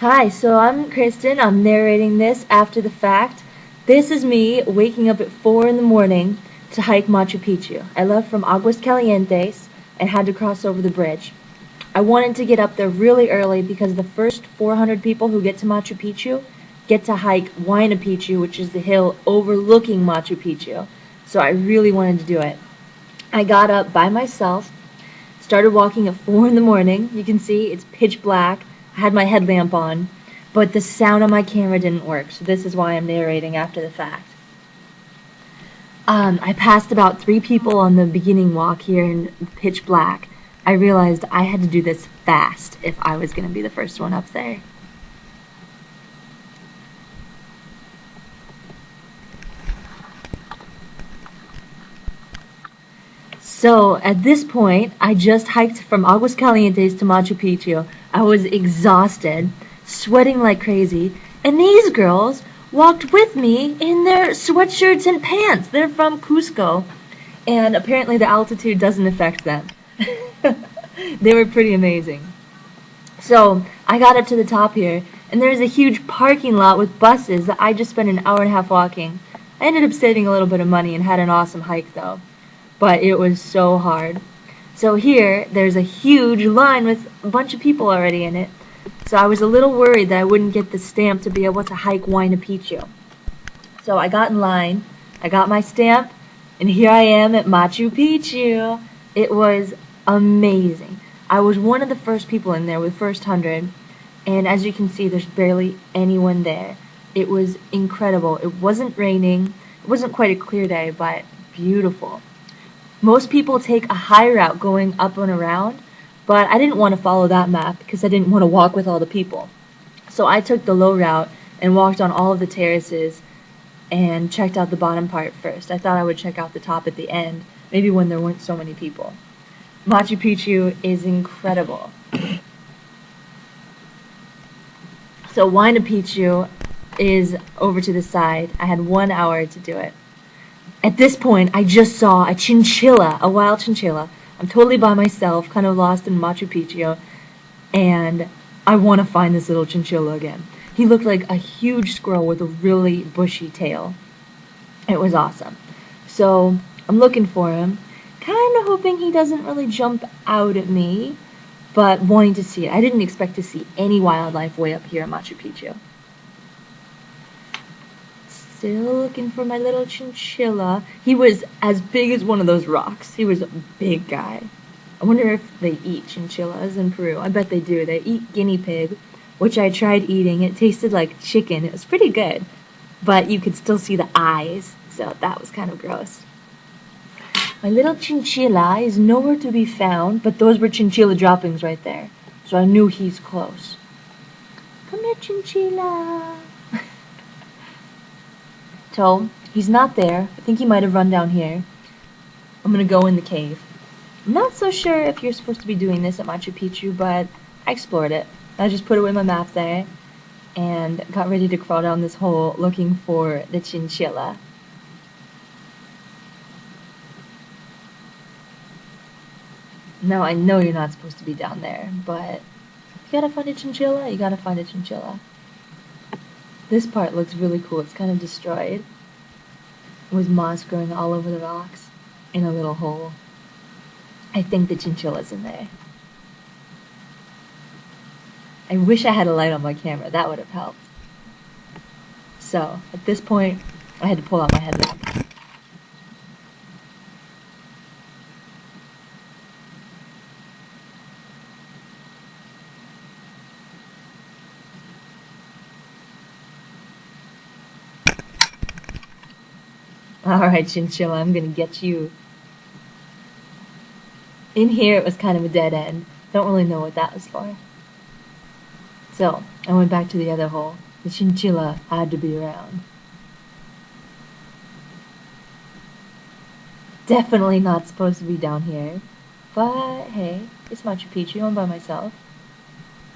Hi, so I'm Kristen. I'm narrating this after the fact. This is me waking up at 4 in the morning to hike Machu Picchu. I left from Aguas Calientes and had to cross over the bridge. I wanted to get up there really early because the first 400 people who get to Machu Picchu get to hike Wayna Picchu, which is the hill overlooking Machu Picchu. So I really wanted to do it. I got up by myself, started walking at 4 in the morning. You can see it's pitch black. I had my headlamp on, but the sound on my camera didn't work, so this is why I'm narrating after the fact. I passed about 3 people on the beginning walk here in pitch black. I realized I had to do this fast if I was going to be the first one up there. So at this point, I just hiked from Aguas Calientes to Machu Picchu. I was exhausted, sweating like crazy, and these girls walked with me in their sweatshirts and pants. They're from Cuzco, and apparently the altitude doesn't affect them. They were pretty amazing. So I got up to the top here, and there's a huge parking lot with buses that I just spent an hour and a half walking. I ended up saving a little bit of money and had an awesome hike though. But it was so hard. So here, there's a huge line with a bunch of people already in it. So I was a little worried that I wouldn't get the stamp to be able to hike Wayna Picchu. So I got in line, I got my stamp, and here I am at Machu Picchu. It was amazing. I was one of the first people in there with first 100, and as you can see, there's barely anyone there. It was incredible. It wasn't raining. It wasn't quite a clear day, but beautiful. Most people take a high route going up and around, but I didn't want to follow that map because I didn't want to walk with all the people. So I took the low route and walked on all of the terraces and checked out the bottom part first. I thought I would check out the top at the end, maybe when there weren't so many people. Machu Picchu is incredible. So Wayna Picchu is over to the side. I had 1 hour to do it. At this point, I just saw a chinchilla, a wild chinchilla. I'm totally by myself, kind of lost in Machu Picchu, and I want to find this little chinchilla again. He looked like a huge squirrel with a really bushy tail. It was awesome. So I'm looking for him, kind of hoping he doesn't really jump out at me, but wanting to see it. I didn't expect to see any wildlife way up here in Machu Picchu. Still looking for my little chinchilla. He was as big as one of those rocks. He was a big guy. I wonder if they eat chinchillas in Peru. I bet they do. They eat guinea pig, which I tried eating. It tasted like chicken. It was pretty good, but you could still see the eyes, so that was kind of gross. My little chinchilla is nowhere to be found, but those were chinchilla droppings right there, so I knew he's close. Come here, chinchilla. So, he's not there. I think he might have run down here. I'm going to go in the cave. I'm not so sure if you're supposed to be doing this at Machu Picchu, but I explored it. I just put away my map there and got ready to crawl down this hole looking for the chinchilla. Now, I know you're not supposed to be down there, but you gotta find a chinchilla, you gotta find a chinchilla. This part looks really cool. It's kind of destroyed. With moss growing all over the rocks in a little hole. I think the chinchilla's in there. I wish I had a light on my camera. That would have helped. So, at this point, I had to pull out my headlamp. Alright, chinchilla, I'm gonna get you. In here, it was kind of a dead end. Don't really know what that was for. So, I went back to the other hole. The chinchilla had to be around. Definitely not supposed to be down here. But, hey, it's Machu Picchu. I'm by myself.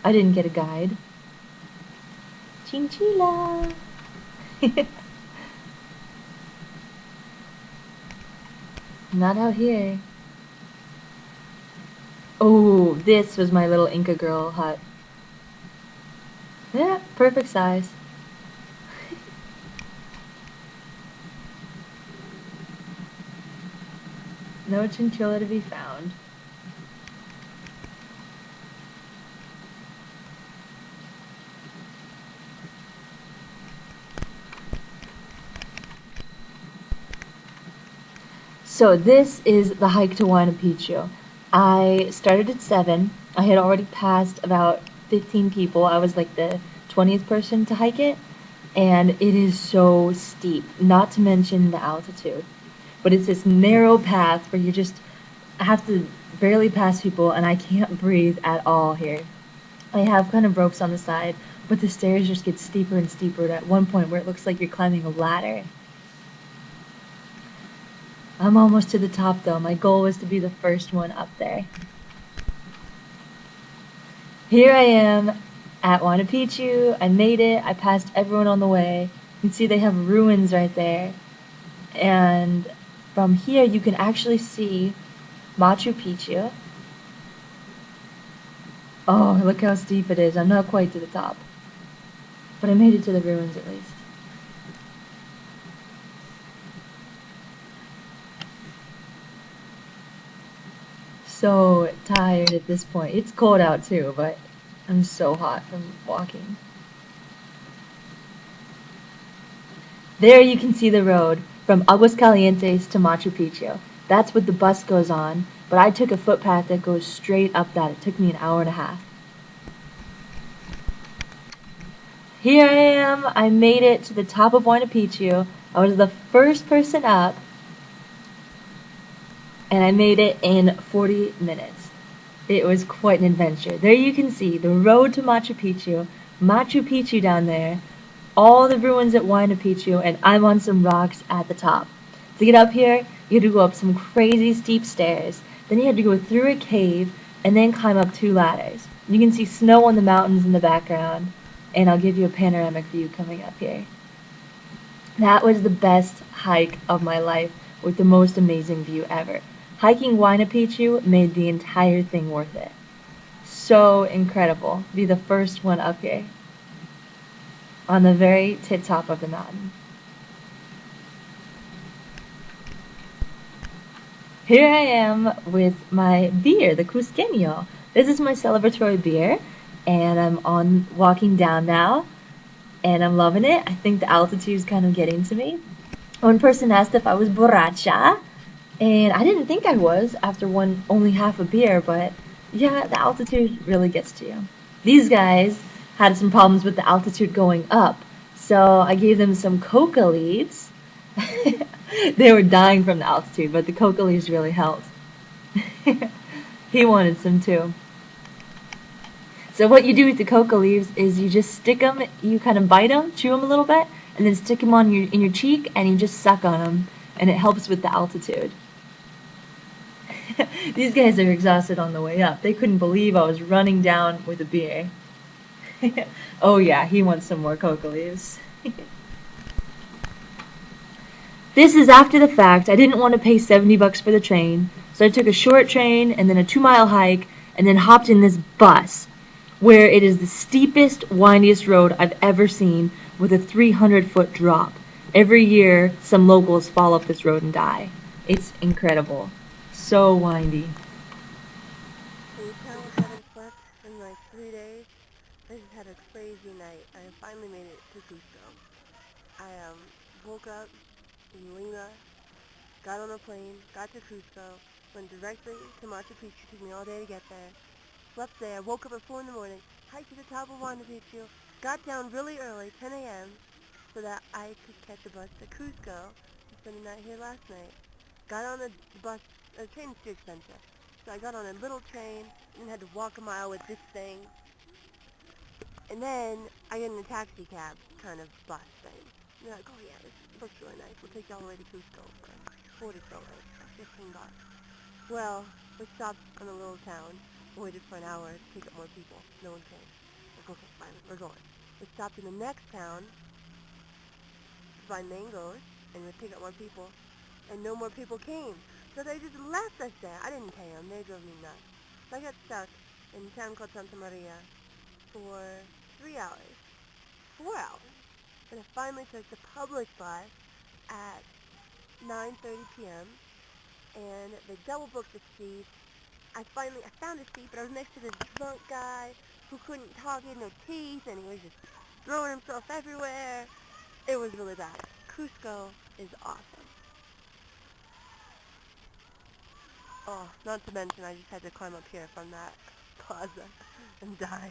I didn't get a guide. Chinchilla! Not out here. Oh, this was my little Inca girl hut. Yeah, perfect size. No chinchilla to be found. So this is the hike to Wayna Picchu. I started at 7. I had already passed about 15 people. I was like the 20th person to hike it. And it is so steep, not to mention the altitude. But it's this narrow path where you just have to barely pass people, and I can't breathe at all here. I have kind of ropes on the side, but the stairs just get steeper and steeper at one point where it looks like you're climbing a ladder. I'm almost to the top though. My goal was to be the first one up there. Here I am at Wayna Picchu. I made it. I passed everyone on the way. You can see they have ruins right there. And from here you can actually see Machu Picchu. Oh, look how steep it is. I'm not quite to the top. But I made it to the ruins at least. So tired at this point. It's cold out too, but I'm so hot from walking. There you can see the road from Aguas Calientes to Machu Picchu. That's what the bus goes on, but I took a footpath that goes straight up that. It took me an hour and a half. Here I am. I made it to the top of Wayna Picchu. I was the first person up, and I made it in 40 minutes. It was quite an adventure. There you can see the road to Machu Picchu down there, all the ruins at Wayna Picchu, and I'm on some rocks at the top. To get up here, you had to go up some crazy steep stairs. Then you had to go through a cave and then climb up 2 ladders. You can see snow on the mountains in the background, and I'll give you a panoramic view coming up here. That was the best hike of my life with the most amazing view ever. Hiking Wayna Picchu made the entire thing worth it. So incredible. Be the first one up here on the very tip top of the mountain. Here I am with my beer, the Cuzqueño. This is my celebratory beer, and I'm on walking down now, and I'm loving it. I think the altitude's kind of getting to me. One person asked if I was borracha, and I didn't think I was after only half a beer, but yeah, the altitude really gets to you. These guys had some problems with the altitude going up, so I gave them some coca leaves. They were dying from the altitude, but the coca leaves really helped. He wanted some too. So what you do with the coca leaves is you just stick them, you kind of bite them, chew them a little bit, and then stick them on in your cheek, and you just suck on them, and it helps with the altitude. These guys are exhausted on the way up. They couldn't believe I was running down with a beer. Oh yeah, he wants some more coca leaves. This is after the fact. I didn't want to pay $70 for the train, so I took a short train and then a 2-mile hike and then hopped in this bus where it is the steepest, windiest road I've ever seen with a 300-foot drop. Every year, some locals fall off this road and die. It's incredible. So windy. Can you tell I haven't slept in like 3 days? I just had a crazy night. I finally made it to Cusco. I woke up in Lima, got on a plane, got to Cusco, went directly to Machu Picchu. Took me all day to get there. Slept there, woke up at 4 in the morning, hiked to the top of Machu Picchu, got down really early, 10 a.m., so that I could catch a bus to Cusco and spend the night here last night. Got on the bus, the train's too expensive. So I got on a little train and had to walk a mile with this thing. And then I get in a taxi cab kind of bus thing. And they're like, oh yeah, this looks really nice. We'll take you all the way to Cusco for $40, $15. Well, we stopped in a little town and waited for an hour to pick up more people. No one came. Like, okay, fine, we're going. We stopped in the next town to find mangoes and to pick up more people. And no more people came. So they just left us there. I didn't pay them. They drove me nuts. So I got stuck in a town called Santa Maria for 3 hours. 4 hours. But I finally took the public bus at 9:30 p.m. and they double booked the seats. I found a seat, but I was next to this drunk guy who couldn't talk, he had no teeth, and he was just throwing himself everywhere. It was really bad. Cusco is awesome. Oh, not to mention I just had to climb up here from that plaza and die.